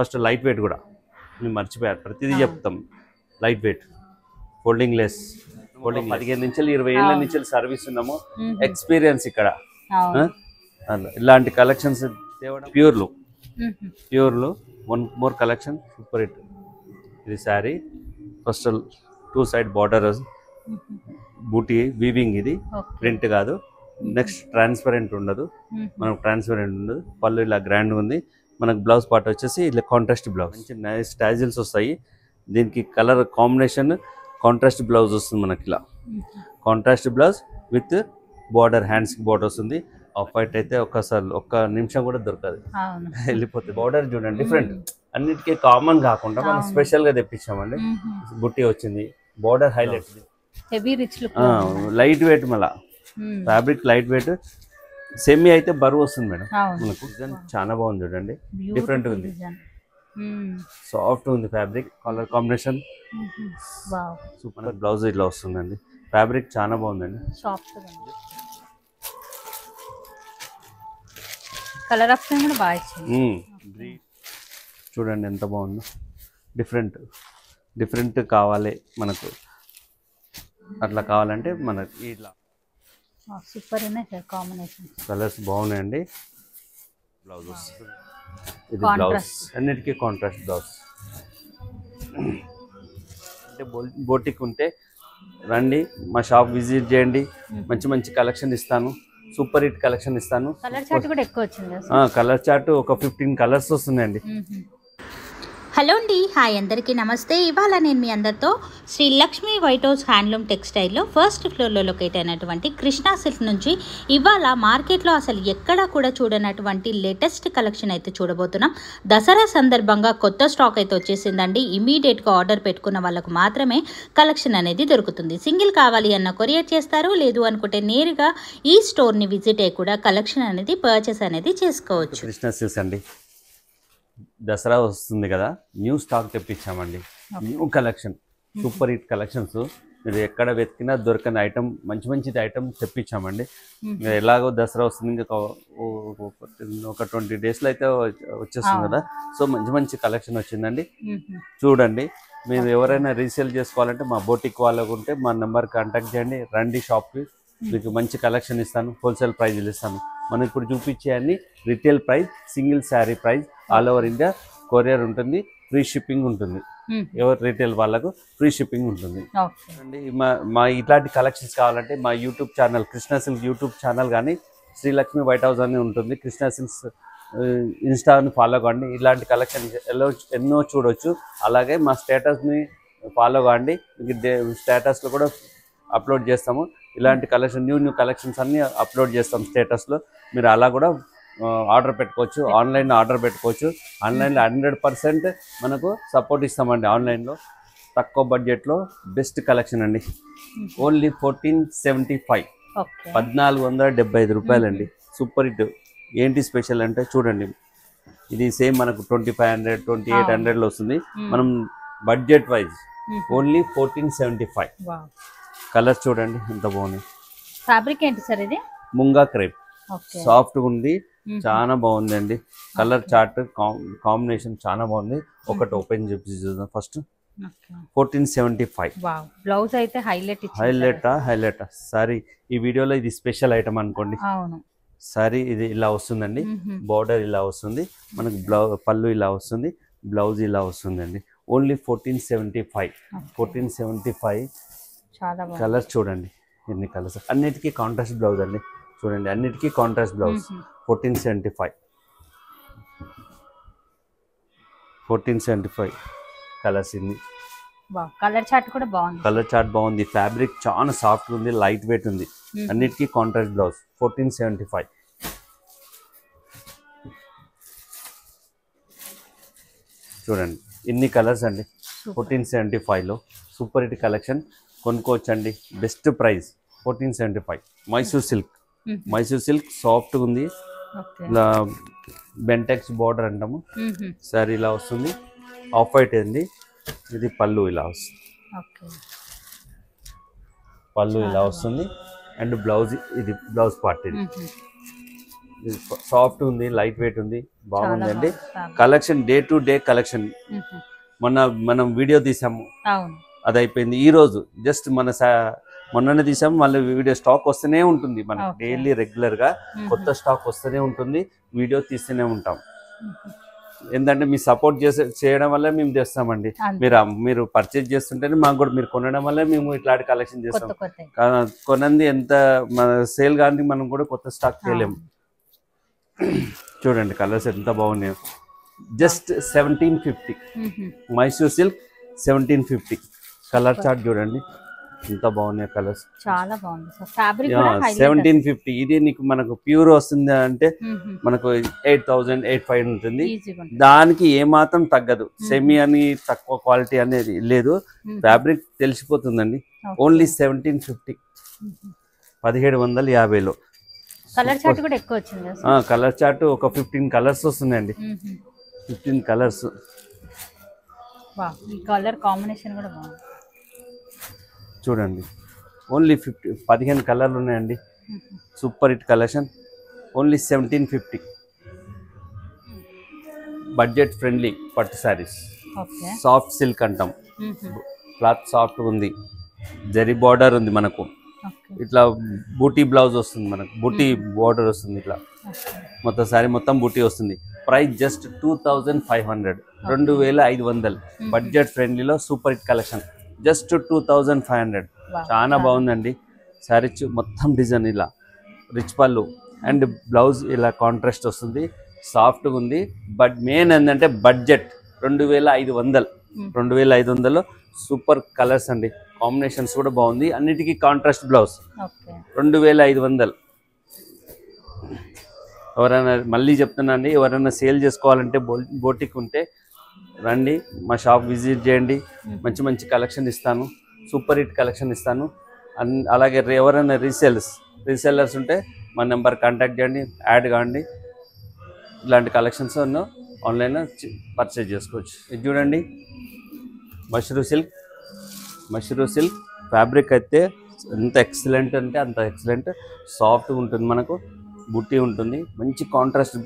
First light wait కూడా మేము మర్చిపోయారు, ప్రతిదీ చెప్తాం. Light weight, folding less, folding 15 నుంచి 20 ఏళ్ళ నుంచి సర్వీస్ ఉన్నాము, ఎక్స్పీరియన్స్ ఇక్కడ. ఇలాంటి కలెక్షన్స్ తేవడం ప్యూర్లు one more collection super hit. ఇది శారీ ఫస్ట్ 2 సైడ్ బార్డర్ బూటీ వీవింగ్, ఇది ప్రింట్ కాదు. నెక్స్ట్ ట్రాన్స్పరెంట్ ఉండదు, మనకు ట్రాన్స్పరెంట్ ఉండదు. పళ్ళు ఇలా గ్రాండ్ ఉంది. మనకు బ్లౌజ్ పార్ట్ వచ్చేసి ఇలా కాంట్రాస్ట్ బ్లౌజ్, మంచి నైస్ టాజిల్స్ వస్తాయి. దీనికి కలర్ కాంబినేషన్ కాంట్రాస్ట్ బ్లౌజ్ వస్తుంది మనకి. ఇలా contrast blouse with border, hands border వస్తుంది. ఆఫ్ వైట్ అయితే ఒక్క నిమిషం కూడా దొరకదు, వెళ్ళిపోతుంది. బార్డర్ చూడండి డిఫరెంట్, అన్నిటికీ కామన్ కాకుండా మనం స్పెషల్ గా తెప్పించామండి. బుట్టి వచ్చింది, బార్డర్ హైలైట్, లైట్ వెయిట్, మళ్ళా ఫ్యాబ్రిక్ లైట్ వెయిట్. సెమీ అయితే బరువు వస్తుంది మేడం మనకు. డిజైన్ చాలా బాగుంది చూడండి, డిఫరెంట్ ఉంది, సాఫ్ట్ ఉంది fabric. Colour combination super. Blouse ఇట్లా వస్తుందండి, ఫ్యాబ్రిక్ చాలా బాగుందండి. కలర్ ఆప్షన్ కూడా బాగా ఇచ్చింది. చూడండి ఎంత బాగుందో. డిఫరెంట్ కావాలి మనకు, అట్లా కావాలంటే మనకి ఇట్లా సూపర్ కాంబినేషన్. కలర్స్ బాగున్నాయండి. బ్లౌజ్ వస్తుంది, ఇది బ్లౌజ్, అన్నిటికీ కాంట్రాస్ట్ బ్లౌజ్. అంటే బోటిక్ ఉంటే రండి, మా షాప్ విజిట్ చేయండి, మంచి కలెక్షన్ ఇస్తాను, సూపర్ హిట్ కలెక్షన్ ఇస్తాను. కలర్ చార్ట్ కూడా ఎక్కువ వచ్చింది. కలర్ చార్ట్ ఒక 15 కలర్స్ వస్తున్నాయండి. హలో అండి, హాయ్ అందరికీ నమస్తే. ఇవాళ నేను మీ అందరితో Shri Lakshmi white house handloom టెక్స్టైల్లో ఫస్ట్ ఫ్లోర్లో లొకేట్ అయినటువంటి కృష్ణా సిల్క్ నుంచి ఇవాళ మార్కెట్లో అసలు ఎక్కడా కూడా చూడనటువంటి లేటెస్ట్ కలెక్షన్ అయితే చూడబోతున్నాం. దసరా సందర్భంగా కొత్త స్టాక్ అయితే వచ్చేసిందండి. ఇమీడియట్గా ఆర్డర్ పెట్టుకున్న వాళ్ళకు మాత్రమే కలెక్షన్ అనేది దొరుకుతుంది. సింగిల్ కావాలి అన్న కొరియర్ చేస్తారు, లేదు అనుకుంటే నేరుగా ఈ స్టోర్ని విజిట్ అయ్యి కూడా కలెక్షన్ అనేది పర్చేస్ అనేది చేసుకోవచ్చు. కృష్ణా సిల్క్స్ అండి, దసరా వస్తుంది కదా, న్యూ స్టాక్ తెప్పించామండి. New collection, super hit collections. మీరు ఎక్కడ వెతికినా దొరకని ఐటమ్, మంచిది ఐటమ్ తెప్పించామండి. ఎలాగో దసరా వస్తుంది, ఇంకా ఒక 20 డేస్లో అయితే వచ్చేస్తుంది కదా. సో మంచి కలెక్షన్ వచ్చిందండి, చూడండి. మీరు ఎవరైనా రీసేల్ చేసుకోవాలంటే మా బోటిక్ వాళ్ళకు ఉంటే మా నెంబర్ కాంటాక్ట్ చేయండి, రండి షాప్కి, మీకు మంచి కలెక్షన్ ఇస్తాను, హోల్సేల్ ప్రైజ్లు ఇస్తాను. మనం ఇప్పుడు చూపించే అన్ని retail price, single sari price, all over India courier ఉంటుంది, ఫ్రీ షిప్పింగ్ ఉంటుంది. ఎవరు రిటైల్ వాళ్ళకు ఫ్రీ షిప్పింగ్ ఉంటుంది అండి. మా ఇట్లాంటి కలెక్షన్స్ కావాలంటే మా YouTube channel Krishna silk YouTube channel కానీ శ్రీలక్ష్మి వైట్ హౌస్ అని ఉంటుంది, కృష్ణా సిల్క్స్ ఇన్స్టాని ఫాలో కాండి. ఇలాంటి కలెక్షన్ ఎన్నో చూడొచ్చు. అలాగే మా స్టేటస్ని ఫాలో కాండి, స్టేటస్లో కూడా అప్లోడ్ చేస్తాము. ఇలాంటి కలెక్షన్ న్యూ కలెక్షన్స్ అన్నీ అప్లోడ్ చేస్తాం స్టేటస్లో. మీరు అలా కూడా ఆర్డర్ పెట్టుకోవచ్చు, ఆన్లైన్లో ఆర్డర్ పెట్టుకోవచ్చు. ఆన్లైన్లో 100% మనకు సపోర్ట్ ఇస్తామండి. ఆన్లైన్లో తక్కువ బడ్జెట్లో బెస్ట్ కలెక్షన్ అండి. ఓన్లీ 1475, 1475 రూపాయలండి. Super hit. ఏంటి స్పెషల్ అంటే చూడండి, ఇది సేమ్ మనకు 2500, 2800లో వస్తుంది. మనం బడ్జెట్ వైజ్ ఓన్లీ 1475. కలర్స్ చూడండి ఎంత బాగున్నాయి. ఫ్యాబ్రిక్ ఏంటి సార్ ఇది? ముంగా క్రేప్, సాఫ్ట్గా ఉంది, చాలా బాగుంది అండి. కలర్ చార్ట్ కాంబినేషన్ చాలా బాగుంది. ఒకటి ఓపెన్ చేసి చూద్దాం ఫస్ట్. 1475. బ్లౌజ్ అయితే హైలైట్ సారీ. ఈ వీడియోలో ఇది స్పెషల్ ఐటమ్ అనుకోండి. సారీ ఇది ఇలా వస్తుందండి, బార్డర్ ఇలా వస్తుంది, మనకు పళ్ళు ఇలా వస్తుంది, బ్లౌజ్ ఇలా వస్తుందండి. ఓన్లీ 1475. 1475. కలర్స్ చూడండి ఎన్ని కలర్స్. అన్నిటికీ కాంట్రాస్ట్ బ్లౌజ్ అండి, చూడండి అన్నిటికీ కాంట్రాస్ట్ బ్లౌజ్. 1475. 1475 కలర్స్ ఇన్ని. కలర్ చార్ట్ కూడా బాగుంది. కలర్ చార్ట్ బాగుంది, ఫ్యాబ్రిక్ చాలా సాఫ్ట్ ఉంది, లైట్ వెయిట్ ఉంది. అన్నిటికీ కాంట్రాస్ట్ బ్లౌజ్. 1475. చూడండి ఇన్ని కలర్స్ అండి 1475లో. సూపర్ హిట్ కలెక్షన్, కొనుక్కోవచ్చండి. Best price 1475. మైసూర్ సిల్క్ సాఫ్ట్గా ఉంది. ఇలా బెంటెక్స్ బార్డర్ అంటాము. సారీ ఇలా వస్తుంది, ఆఫ్ వైట్ అండి. ఇది పళ్ళు ఇలా వస్తుంది, పళ్ళు ఇలా వస్తుంది. అండ్ బ్లౌజ్, ఇది బ్లౌజ్ పార్ట్. ఇది సాఫ్ట్ ఉంది, లైట్ వెయిట్ ఉంది, బాగుందండి. Collection day to day collection. మనం వీడియో తీసాము, అది అయిపోయింది. ఈ రోజు జస్ట్ మొన్ననే తీసాము, మళ్ళీ వీడియో స్టాక్ వస్తూనే ఉంటుంది మనకి. డైలీ రెగ్యులర్ గా కొత్త స్టాక్ వస్తూనే ఉంటుంది, వీడియో తీస్తూనే ఉంటాం. ఏంటంటే మీ సపోర్ట్ చేయడం వల్ల మేము చేస్తామండి. మీరు పర్చేజ్ చేస్తుంటేనే మాకు కూడా, మీరు కొనడం వల్ల మేము ఇట్లాంటి కలెక్షన్ చేస్తాం. కొనంది ఎంత మన సేల్ కానీ మనం కూడా కొత్త స్టాక్ చేయలేము. చూడండి కలర్స్ ఎంత బాగున్నాయో. Just 1750 Mysore silk 1750. Colour chart చూడండి ఎంత బాగున్నాయి కలర్స్, చాలా బాగుంది సార్. ఫ్యాబ్రిక్ 1750. ఇది నీకు మనకు ప్యూర్ వస్తుంది అంటే మనకు 8000 8500 ఉంటుంది. దానికి ఏమాత్రం తగ్గదు. సెమీ అని తక్కువ క్వాలిటీ అనేది లేదు, ఫ్యాబ్రిక్ తెలిసిపోతుందండి. ఓన్లీ 1750, 1750లో. కలర్ చార్ట్ కూడా ఎక్కువ వచ్చింది. కలర్ చార్ట్ ఒక 15 కలర్స్ వస్తుందండి, 15 కలర్స్. ఈ కలర్ కాంబినేషన్ కూడా బాగుంది చూడండి. ఓన్లీ 15 కలర్లు ఉన్నాయండి. Super hit collection. Only 1750. Budget friendly పట్టు శారీస్. సాఫ్ట్ సిల్క్ అంటాం, క్లాత్ సాఫ్ట్ ఉంది, జరీ బార్డర్ ఉంది మనకు. ఇట్లా బూటీ బ్లౌజ్ వస్తుంది మనకు, బూటీ బార్డర్ వస్తుంది ఇట్లా. మొత్తం శారీ మొత్తం బూటీ వస్తుంది. Price just 2500, 2500. బడ్జెట్ ఫ్రెండ్లీలో సూపర్ హిట్ కలెక్షన్. జస్ట్ 2500. చాలా బాగుందండి శారీ. మొత్తం డిజైన్ ఇలా రిచ్ పళ్ళు అండ్ బ్లౌజ్ ఇలా కాంట్రాస్ట్ వస్తుంది, సాఫ్ట్గా ఉంది. బట్ మెయిన్ ఏంటంటే బడ్జెట్ 2500. 2500లో సూపర్ కలర్స్ అండి. కాంబినేషన్స్ కూడా బాగుంది, అన్నిటికీ కాంట్రాస్ట్ బ్లౌజ్. 2500. ఎవరైనా మళ్ళీ చెప్తున్నా అండి, ఎవరైనా సేల్ చేసుకోవాలంటే బోటిక్ ఉంటే రండి, మా షాప్ విజిట్ చేయండి. మంచి మంచి కలెక్షన్ ఇస్తాను, సూపర్ హిట్ కలెక్షన్ ఇస్తాను. అలాగే ఎవరైనా రీసెల్లర్స్ ఉంటే మా నెంబర్ కాంటాక్ట్ చేయండి, యాడ్ కాండి. ఇలాంటి కలెక్షన్స్ ఆన్లైన్లో పర్చేజ్ చేసుకోవచ్చు. ఇది చూడండి మష్రూ సిల్క్ ఫ్యాబ్రిక్ అయితే ఎంత ఎక్సలెంట్ అంటే అంత ఎక్సలెంట్. సాఫ్ట్గా ఉంటుంది, మనకు బుట్టి ఉంటుంది, మంచి కాంట్రాస్ట్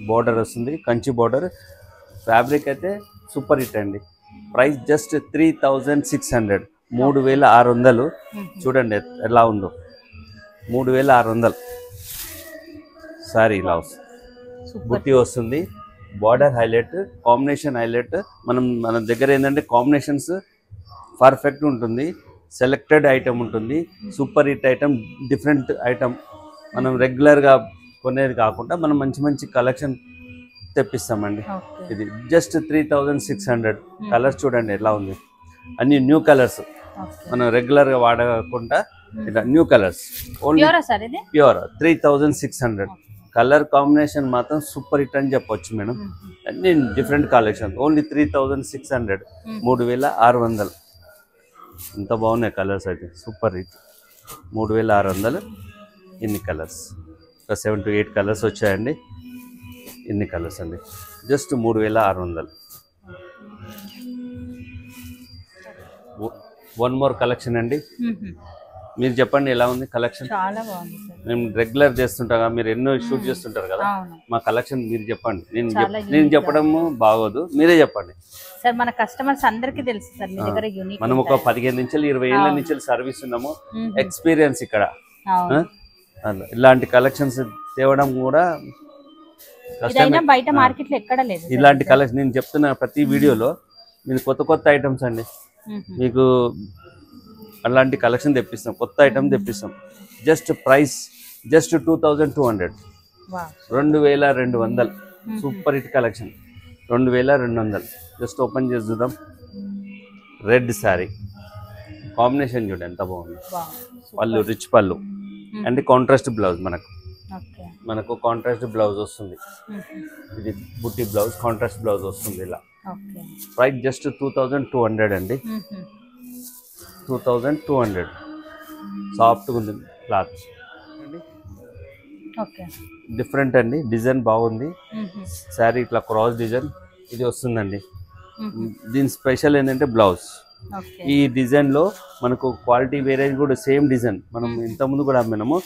బార్డర్ వస్తుంది, కంచి బార్డర్. ఫ్యాబ్రిక్ అయితే సూపర్ హిట్ అండి. Price just 3600, 3600. చూడండి ఎలా ఉందో, 3600. సారీ ఇలా బుట్టి వస్తుంది, బార్డర్ హైలైట్, కాంబినేషన్ హైలైట్. మన దగ్గర ఏంటంటే కాంబినేషన్స్ పర్ఫెక్ట్ ఉంటుంది, సెలెక్టెడ్ ఐటమ్ ఉంటుంది, super hit item, different item. మనం రెగ్యులర్గా కొనేది కాకుండా మనం మంచి మంచి కలెక్షన్ తెప్పిస్తామండి. ఇది జస్ట్ 3600. కలర్స్ చూడండి ఎలా ఉంది, అన్ని న్యూ కలర్స్, మనం రెగ్యులర్గా వాడకుండా ఇలా new colours. Only pure 3600. Colour combination మాత్రం సూపర్ హిట్ అని చెప్పొచ్చు మేడం. అన్ని డిఫరెంట్ కలెక్షన్. ఓన్లీ 3600, 3600. ఎంత బాగున్నాయి కలర్స్ అయితే, సూపర్ హిట్. 3600. ఇన్ని కలర్స్, ఒక 7 to 8 కలర్స్ వచ్చాయండి. ఇన్ని కలర్స్ అండి, జస్ట్ 3600. వన్ మోర్ కలెక్షన్ అండి. మీరు చెప్పండి ఎలా ఉంది కలెక్షన్? చాలా బాగుంది సార్. మేము రెగ్యులర్ చేస్తుంటాం, మీరు ఎన్నో షూట్ చేస్తుంటారు కదా, మా కలెక్షన్ మీరు చెప్పండి. నేను చెప్పడం బాగోదు, మీరే చెప్పండి సార్. మన కస్టమర్స్ అందరికీ తెలుసు సార్ మీ దగ్గర యూనిక్. మనం ఒక 15 నుంచి 20 ఏళ్ళ నుంచి సర్వీస్ ఉన్నాము, ఎక్స్పీరియన్స్ ఇక్కడ. ఇలాంటి కలెక్షన్స్ తేవడం కూడా బయట మార్కెట్ లో ఎక్కడ లేదు ఇలాంటి కలెక్షన్. నేను చెప్తున్నా ప్రతి వీడియోలో మీరు కొత్త కొత్త ఐటమ్స్ అండి, మీకు అలాంటి కలెక్షన్ తెప్పిస్తాం, కొత్త ఐటమ్ తెప్పిస్తాం. Just price just 2200, 2200. Super hit collection, 2200. Just open చేసి చూద్దాం. రెడ్ శారీ కాంబినేషన్ చూడండి ఎంత బాగుంది. పళ్ళు రిచ్ పళ్ళు అండ్ కాంట్రాస్ట్ బ్లౌజ్. మనకు కాంట్రాస్ట్ బ్లౌజ్ వస్తుంది. ఇది బుట్టి బ్లౌజ్, కాంట్రాస్ట్ బ్లౌజ్ వస్తుంది ఇలా. ప్రైస్ జస్ట్ 2200 అండి. 2200. సాఫ్ట్గా ఉంది క్లాత్, డిఫరెంట్ అండి. డిజైన్ బాగుంది, శారీ ఇట్లా క్రాస్ డిజైన్ ఇది వస్తుందండి. దీని స్పెషల్ ఏంటంటే బ్లౌజ్. ఈ డిజైన్లో మనకు క్వాలిటీ వేరే కూడా, సేమ్ డిజైన్ మనం ఇంతకుముందు కూడా అమ్మినాము,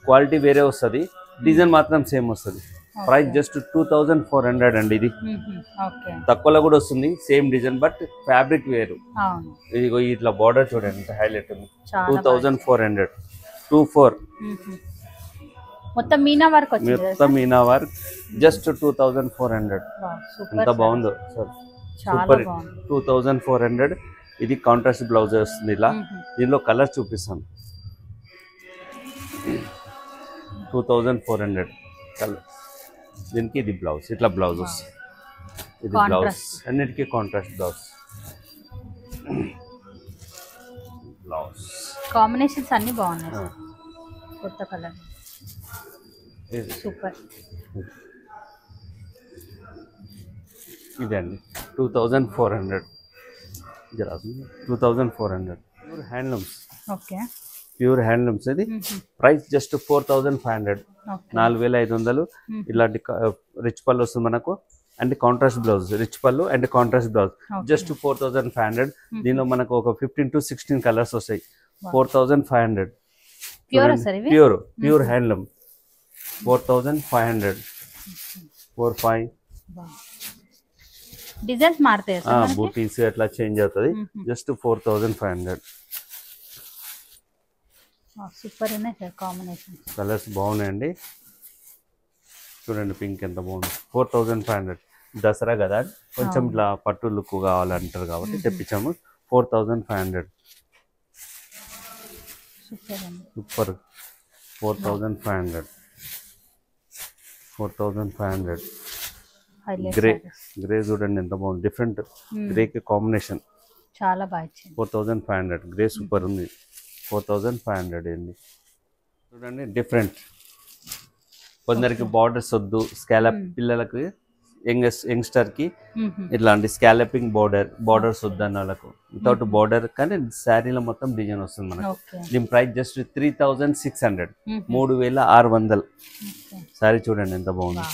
క్వాలిటీ వేరే వస్తుంది. డిజైన్ మాత్రం సేమ్ వస్తుంది. ప్రైస్ జస్ట్ 2400 అండి. ఇది తక్కువలో కూడా వస్తుంది సేమ్ డిజైన్, బట్ ఫ్యాబ్రిక్ వేరు. ఇదిగో ఇట్లా బార్డర్ చూడండి ఎంత హైలైట్ ఉంది. 2400 24 మొత్తం మీనా వర్క్ వచ్చింది. మొత్తం మీనా వర్క్ జస్ట్ 2400. ఎంత బాగుందో సార్, సూపర్. 2400. ఇది కాంట్రాస్ట్ బ్లౌజ్ వస్తుంది ఇలా. దీనిలో కలర్ చూపిస్తాను. 2400 కలర్. దీనికి ఇది బ్లౌజ్, ఇట్లా బ్లౌజ్ వస్తుంది. ఇది బ్లౌజ్, అన్నిటికీ కాంట్రాస్ట్ బ్లౌజ్. బ్లౌజ్ కాంబినేషన్స్ అన్ని బాగున్నాయి. కొత్త కలర్ సూపర్. ఇదండి 2400. 2400 pure handlooms. Okay, pure handlooms. ఇది ప్రైస్ జస్ట్ 4500. 4500. ఇలాంటి రిచ్ పళ్ళు వస్తుంది మనకు, అండ్ కాంట్రాస్ట్ బ్లౌజ్. రిచ్ పళ్ళు అండ్ కాంట్రాస్ట్ బ్లౌజ్ జస్ట్ 4500. దీనిలో మనకు ఒక 15 to 16 కలర్స్ వస్తాయి. 4500 ప్యూర్ హ్యాండ్లూమ్. 4500. 45 డిజైన్స్ మారుతాయి, బూటీస్ అట్లా చేంజ్ అవుతుంది. జస్ట్ 4500. సూపర్ ఉన్నాయి సార్ కాంబినేషన్. కలర్స్ బాగున్నాయండి. చూడండి పింక్ ఎంత బాగుంది. 4500. దసరా కదా, కొంచెం ఇట్లా పట్టు లుక్ కావాలంటారు కాబట్టి తెప్పించాము. 4500. సూపర్. 4500. 4500. గ్రే చూడండి ఎంత బాగుంది. డిఫరెంట్ గ్రేకి కాంబినేషన్ చాలా బాగా. 4500. గ్రే సూపర్ ఉంది. 4500 ఏంది చూడండి. డిఫరెంట్. కొందరికి బార్డర్స్ వద్దు, స్కాలప్ పిల్లలకి, యంగ్స్టర్ కి ఇట్లాంటి స్కాలపింగ్ బార్డర్స్ వద్దన్న వాళ్ళకు వితౌట్ బార్డర్, కానీ శారీలో మొత్తం డిజైన్ వస్తుంది మనకు. దీని ప్రైస్ జస్ట్ 3600. 3600. శారీ చూడండి ఎంత బాగుంది.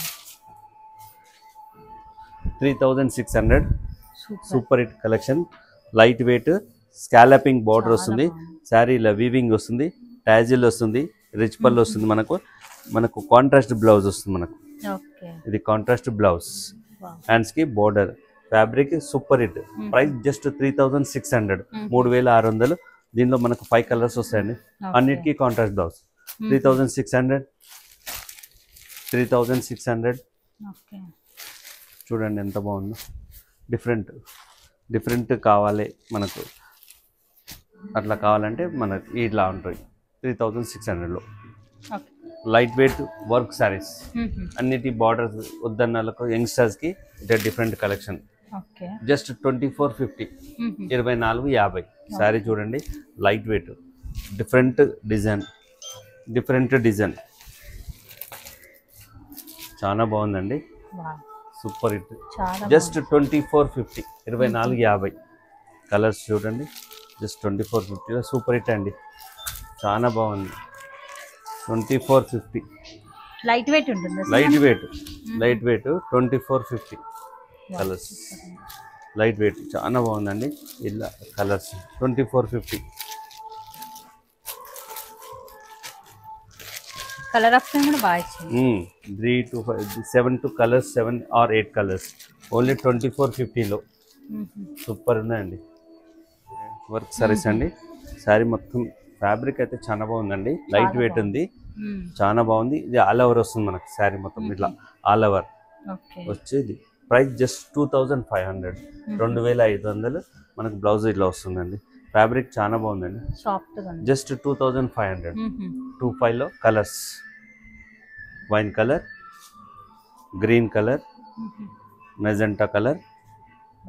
3600. Super hit collection. Light weight scalloping border వస్తుంది. శారీలో వీవింగ్ వస్తుంది, టాజిల్ వస్తుంది, రిచ్ పళ్ళు వస్తుంది. మనకు కాంట్రాస్ట్ బ్లౌజ్ వస్తుంది మనకు. ఇది కాంట్రాస్ట్ బ్లౌజ్. హ్యాండ్స్ కి border. Fabric super hit. Price just 3600. 3600. దీనిలో మనకు 5 కలర్స్ వస్తాయండి. అన్నిటికీ కాంట్రాస్ట్ బ్లౌజ్. 3600. 3600. చూడండి ఎంత బాగుందో. డిఫరెంట్ కావాలి మనకు, అట్లా కావాలంటే మనకు ఇట్లా ఉంటుంది. 3600లో లైట్ వెయిట్ వర్క్ సారీస్. అన్నిటి బార్డర్స్ వద్దన్న వాళ్ళకు, యంగ్స్టర్స్కి ఇట్లా డిఫరెంట్ కలెక్షన్. జస్ట్ 2450. 2450. శారీ చూడండి లైట్ వెయిట్, డిఫరెంట్ డిజైన్. చాలా బాగుందండి. Super hit. జస్ట్ 2450. 2450. కలర్స్ చూడండి. జస్ట్ 2450 సూపర్ హిట్ అండి. చాలా బాగుంది. 2450. లైట్ వెయిట్ ఉంటుంది. Light weight 2450. Colours light weight చాలా బాగుందండి. ఇలా కలర్స్ 2450. కలర్ ఆప్షన్ కూడా బాగా ఇచ్చింది. 3 to 5 7 to colours, 7 or 8 colours. Only 2450లో. సూపర్ ఉందండి. వర్క్ సారీస్ అండి. శారీ మొత్తం ఫ్యాబ్రిక్ అయితే చాలా బాగుందండి. లైట్ వెయిట్ ఉంది, చాలా బాగుంది. ఇది ఆల్ ఓవర్ వస్తుంది మనకు. శారీ మొత్తం ఇట్లా ఆల్ ఓవర్ వచ్చేది. Price just 2500. 2500 మనకు బ్లౌజ్ ఇట్లా వస్తుందండి. ఫ్యాబ్రిక్ చాలా బాగుందండి. జస్ట్ 2500. 25లో colours. Wine colour, green colour, magenta colour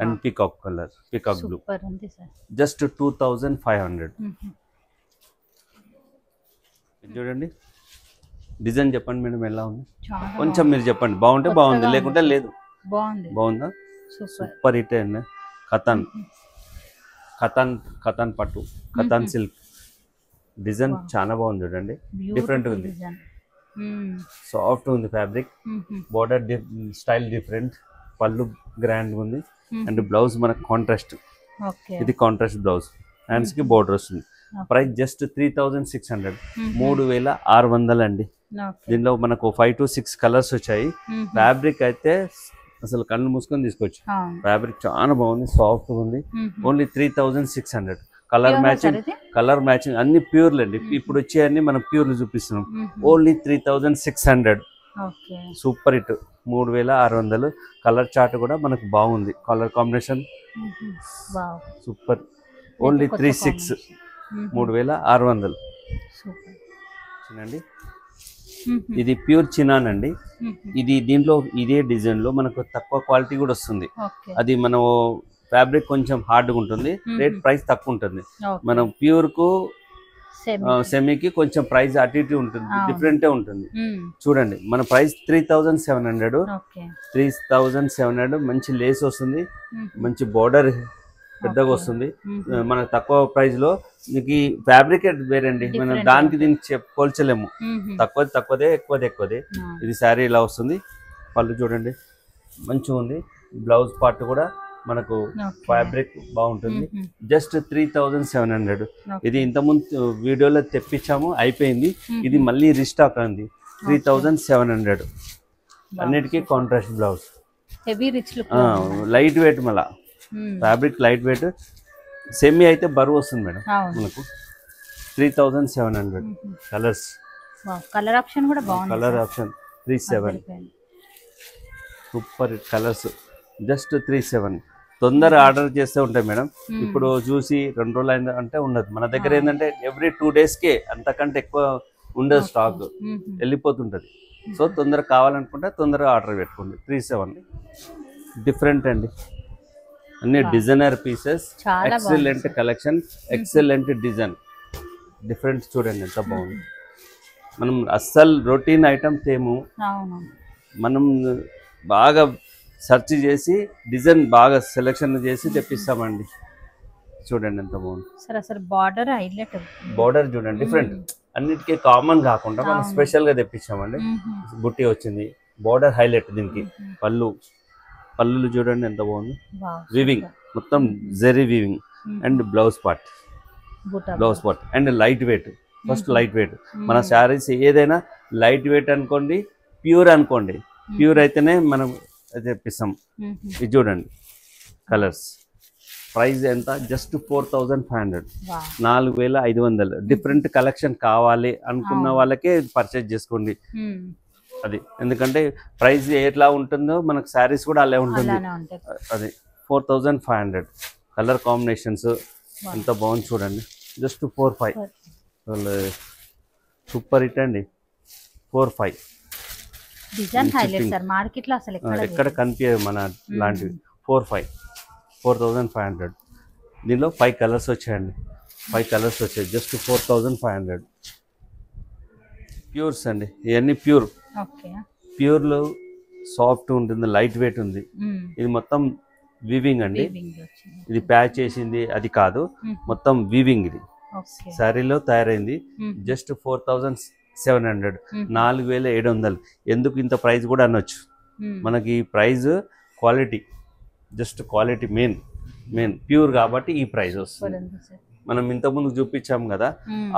and peacock blue. Just 2500. చూడండి డిజైన్ చెప్పండి మేడం ఎలా ఉంది. కొంచెం మీరు చెప్పండి. బాగుంటే బాగుంది, లేకుంటే లేదు. బాగుందా? సూపర్ హిట్ అండి. ఖతాన్ పట్టు, ఖతాన్ సిల్క్ డిజైన్ చాలా బాగుంది చూడండి. డిఫరెంట్ ఉంది, సాఫ్ట్ ఉంది ఫ్యాబ్రిక్. Border style different. పళ్ళు గ్రాండ్ ఉంది. అండ్ బ్లౌజ్ మనకు కాంట్రాస్ట్. ఇది కాంట్రాస్ట్ బ్లౌజ్. హ్యాండ్స్ కి బోర్డర్ వస్తుంది. Price just 3600. 3600 అండి. ఓకే. దీనిలో మనకు 5 to 6 కలర్స్ వచ్చాయి. ఫ్యాబ్రిక్ అయితే అసలు కళ్ళు మూసుకొని తీసుకోవచ్చు. అవును. ఫ్యాబ్రిక్ చాలా బాగుంది, సాఫ్ట్ ఉంది. Only 3600. Colour Pure matching, sir ఇది? కలర్ మ్యాచింగ్ అన్ని ప్యూర్లు అండి. ఇప్పుడు వచ్చేయన్ని మనం ప్యూర్లు చూపిస్తున్నాం. Only 3600. Okay. Super hit. 3600. Colour chart కూడా మనకు బాగుంది, colour combination wow. Super. Only 36. 3600 చూడండి. ఇది ప్యూర్ చినాన్ అండి. ఇది దీంట్లో ఇదే డిజైన్ లో మనకు తక్కువ క్వాలిటీ కూడా వస్తుంది. ఓకే. అది మనం ఫ్యాబ్రిక్ కొంచెం హార్డ్గా ఉంటుంది, రేట్ ప్రైస్ తక్కువ ఉంటుంది. మనం ప్యూర్ కు సెమీకి కొంచెం ప్రైస్ అటు ఇటు ఉంటుంది, డిఫరెంటే ఉంటుంది. చూడండి మన ప్రైస్ 3700. 3700. మంచి లేస్ వస్తుంది, మంచి బోర్డర్ పెద్దగా వస్తుంది. మన తక్కువ ప్రైస్ లో మీకు ఫ్యాబ్రిక్ వేరండి, మనం దానికి దీనికి పోల్చలేము. తక్కువదే ఎక్కువదే. ఇది శారీ ఇలా వస్తుంది. పళ్ళు చూడండి మంచిగా ఉంది. బ్లౌజ్ పార్ట్ కూడా మనకు ఫ్యాబ్రిక్ బాగుంటుంది. జస్ట్ 3700. ఇది ఇంతకుముందు వీడియోలో తెప్పించాము, అయిపోయింది. ఇది మళ్ళీ రీస్టాక్ అయింది. 3700. అన్నిటికీ contrast blouse, heavy rich look, light weight. మళ్ళా ఫ్యాబ్రిక్ లైట్ వెయిట్. సెమీ అయితే బరువు వస్తుంది మేడం మనకు. 3700. కలర్స్, కలర్ ఆప్షన్ కూడా బాగుంది. Colour option 37. Super colours. Just 37. తొందర ఆర్డర్ చేస్తూ ఉంటాయి మేడం. ఇప్పుడు చూసి 2 రోజులు అయింది అంటే ఉండదు. మన దగ్గర ఏంటంటే ఎవ్రీ 2 daysకే, అంతకంటే ఎక్కువ ఉండదు స్టాక్, వెళ్ళిపోతుంటది. సో తొందర కావాలనుకుంటే తొందరగా ఆర్డర్ పెట్టుకోండి. 37. డిఫరెంట్ అండి, అన్ని designer pieces. Excellent collection, excellent design. Different చూడండి ఎంత బాగుంది. మనం అస్సలు రొటీన్ ఐటమ్ తేము, మనం బాగా సెర్చ్ చేసి డిజైన్ బాగా సెలెక్షన్ చేసి తెప్పిస్తామండి. చూడండి ఎంత బాగుంది సార్. అసలు బార్డర్ హైలైట్, బార్డర్ చూడండి డిఫరెంట్. అన్నిటికీ కామన్ కాకుండా మనం స్పెషల్ గా తెప్పించామండి. బుట్టి వచ్చింది, బార్డర్ హైలైట్. దీనికి పళ్ళు చూడండి ఎంత బాగుంది. వీవింగ్ మొత్తం zari weaving. And blouse part and light weight. First light weight. మన శారీస్ ఏదైనా లైట్ వెయిట్ అనుకోండి, ప్యూర్ అనుకోండి. ప్యూర్ అయితేనే మనం తెప్పిస్తాం. ఇది చూడండి కలర్స్. ప్రైస్ ఎంత? జస్ట్ 4500. 4500. డిఫరెంట్ కలెక్షన్ కావాలి అనుకున్న వాళ్ళకే పర్చేజ్ చేసుకోండి. అది ఎందుకంటే ప్రైస్ ఎట్లా ఉంటుందో మనకు శారీస్ కూడా అలా ఉంటుంది. అది 4500. కలర్ కాంబినేషన్స్ ఎంత బాగుంది చూడండి. జస్ట్ 45. సూపర్ హిట్ అండి. 45. Design highlight sir. మార్కెట్ లో అసలు ఎక్కడ కనిపించదు మన లాంటివి. 4500. దీనిలో 5 కలర్స్ వచ్చాయండి. 5 కలర్స్ వచ్చాయి. జస్ట్ 4500. ప్యూర్స్ అండి ఇవన్నీ. ప్యూర్లో సాఫ్ట్ ఉంటుంది, లైట్ వెయిట్ ఉంది. ఇది మొత్తం వీవింగ్ అండి. ఇది ప్యాచ్ చేసింది అది కాదు, మొత్తం వీవింగ్. ఇది శారీలో తయారైంది. జస్ట్ 4700. 4700. ఎందుకు ఇంత ప్రైస్ కూడా అనొచ్చు. మనకి price quality, just quality main pure కాబట్టి ఈ ప్రైస్ వస్తుంది. మనం ఇంతకుముందు చూపించాం కదా,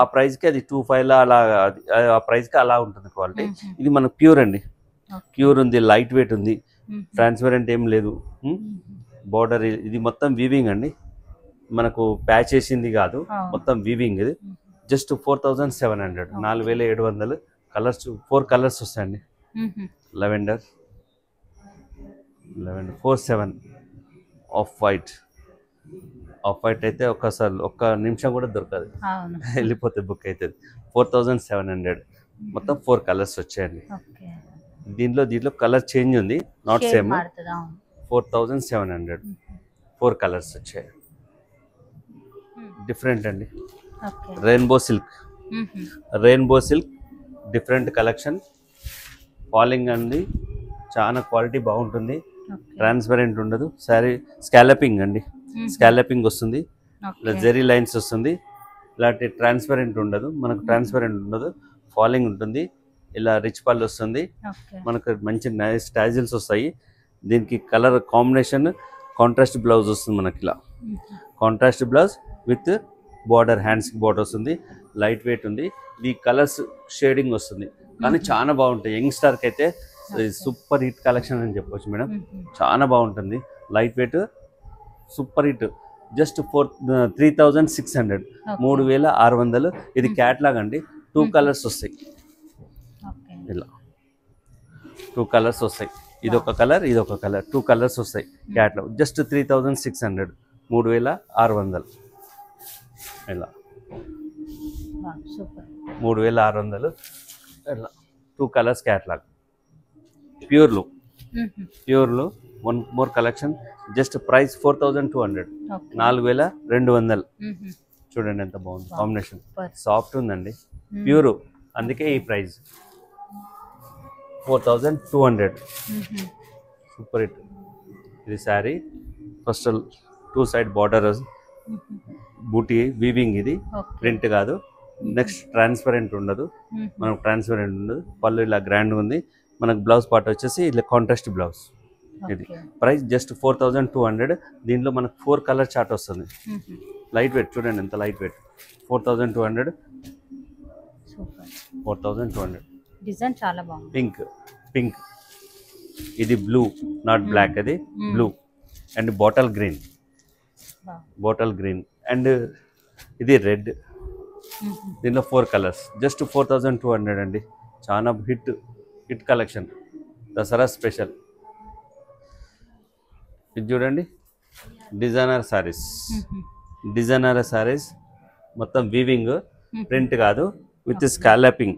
ఆ ప్రైస్కి అది 25 అలా, ఆ ప్రైస్కి అలా ఉంటుంది క్వాలిటీ. ఇది మనకు ప్యూర్ అండి. ప్యూర్ ఉంది, లైట్ వెయిట్ ఉంది, ట్రాన్స్పరెంట్ ఏం లేదు. బోర్డర్ ఇది మొత్తం వీవింగ్ అండి, మనకు ప్యాచ్ చేసింది కాదు, మొత్తం వీవింగ్. ఇది జస్ట్ 4700. 4700. కలర్స్ 4 కలర్స్ వస్తాయండి. లెవెండర్ 47. ఆఫ్ వైట్ అయితే ఒక్క నిమిషం కూడా దొరకదు, వెళ్ళిపోతే బుక్ అవుతుంది. 4700. మొత్తం 4 కలర్స్ వచ్చాయండి. దీంట్లో కలర్ చేంజ్ ఉంది, నాట్ సేమ్. 4700. 4 కలర్స్ వచ్చాయి. డిఫరెంట్ అండి. Rainbow silk different collection. Falling అండి, చాలా క్వాలిటీ బాగుంటుంది. ట్రాన్స్పరెంట్ ఉండదు శారీ. స్కాలపింగ్ అండి, స్కాలపింగ్ వస్తుంది, జెరీ లైన్స్ వస్తుంది. ఇలాంటి ట్రాన్స్పరెంట్ ఉండదు మనకు. ట్రాన్స్పరెంట్ ఉండదు, ఫాలింగ్ ఉంటుంది. ఇలా రిచ్ పళ్ళు వస్తుంది మనకు. మంచి నైస్ టాజిల్స్ వస్తాయి. దీనికి కలర్ కాంబినేషన్ కాంట్రాస్ట్ బ్లౌజ్ వస్తుంది మనకి. ఇలా కాంట్రాస్ట్ బ్లౌజ్ విత్ బార్డర్, హ్యాండ్స్కి బార్డర్ వస్తుంది. లైట్ వెయిట్ ఉంది. ఈ కలర్స్ షేడింగ్ వస్తుంది. కానీ చాలా బాగుంటాయి. యంగ్స్టర్కి అయితే సూపర్ హిట్ కలెక్షన్ అని చెప్పొచ్చు మేడం. చాలా బాగుంటుంది, light weight, super hit. Just 3600, 3600. ఇది క్యాట్లాగ్ అండి. 2 కలర్స్ వస్తాయి, ఇలా 2 కలర్స్ వస్తాయి. ఇదొక కలర్, ఇదొక కలర్, 2 కలర్స్ వస్తాయి క్యాట్లాగ్. జస్ట్ 3600, 3600 ఇలా 3600 ఇలా 2 కలర్స్ క్యాట్లాగ్. ప్యూర్లు 1 మోర్ కలెక్షన్. Just price 4200, 4200. చూడండి ఎంత బాగుంది కాంబినేషన్, సాఫ్ట్ ఉందండి, ప్యూర్, అందుకే ఈ ప్రైస్ 4200. Super hit. ఇది శారీ ఫస్ట్ 2 సైడ్ బార్డర్, బూటీ వీవింగ్, ఇది ప్రింట్ కాదు. నెక్స్ట్ ట్రాన్స్పరెంట్ ఉండదు, మనకు ట్రాన్స్పరెంట్ ఉండదు. పళ్ళు ఇలా గ్రాండ్ ఉంది. మనకు బ్లౌజ్ పార్ట్ వచ్చేసి ఇలా కాంట్రాస్ట్ బ్లౌజ్. ఇది ప్రైస్ జస్ట్ 4200. దీంట్లో మనకు 4 కలర్ చార్ట్ వస్తుంది. లైట్ వెయిట్ చూడండి ఎంత లైట్ వెయిట్. 4200, 4200. డిజైన్ చాలా బాగుంది. పింక్, ఇది బ్లూ, నాట్ బ్లాక్, అది blue and bottle green and ఇది రెడ్. దీనిలో 4 కలర్స్. జస్ట్ 4200 అండి. చాలా హిట్ కలెక్షన్, దసరా స్పెషల్. ఇది చూడండి, డిజైనర్ సారీస్, మొత్తం వీవింగ్, ప్రింట్ కాదు, విత్ స్కాలపింగ్.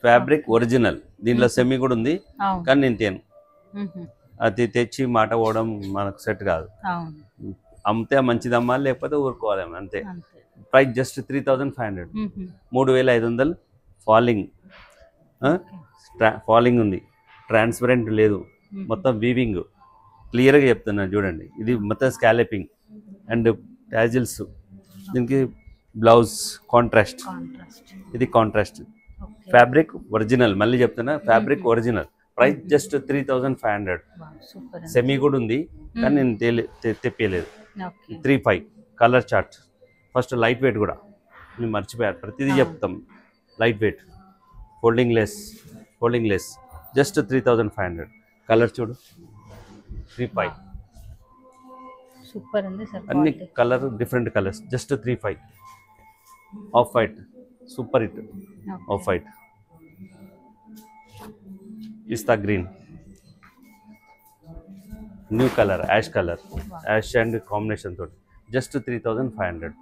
Fabric original. దీనిలో సెమీ కూడా ఉంది, కానీ నేను తేను. అది తెచ్చి మాట పోవడం మనకు సెట్ కాదు. అమ్మితే మంచిది అమ్మాలి, లేకపోతే ఊరుకోవాలి అంతే. Price just 3500, 3500. ఫాలింగ్ ఉంది, ట్రాన్స్పరెంట్ లేదు, మొత్తం వీవింగ్. క్లియర్గా చెప్తున్నాను చూడండి. ఇది మొత్తం స్కాలపింగ్ అండ్ టాజిల్స్. దీనికి బ్లౌజ్ కాంట్రాస్ట్, ఇది కాంట్రాస్ట్. ఫ్యాబ్రిక్ ఒరిజినల్, మళ్ళీ చెప్తున్నా, fabric original. Price just 3500. Semi కూడా ఉంది, కానీ నేను తెప్పలేదు. 35 colour chart. First light wait కూడా నేను మర్చిపోయాను, ప్రతిదీ చెప్తాం. Light weight, folding less. Just 3500. Colour చూడు, 35. సూపర్ ఉంది సార్. అన్ని colour different colours. Just 35. Off white, super hit. Off white, pista green, new colour, ash and combination తోటి. జస్ట్ 3500.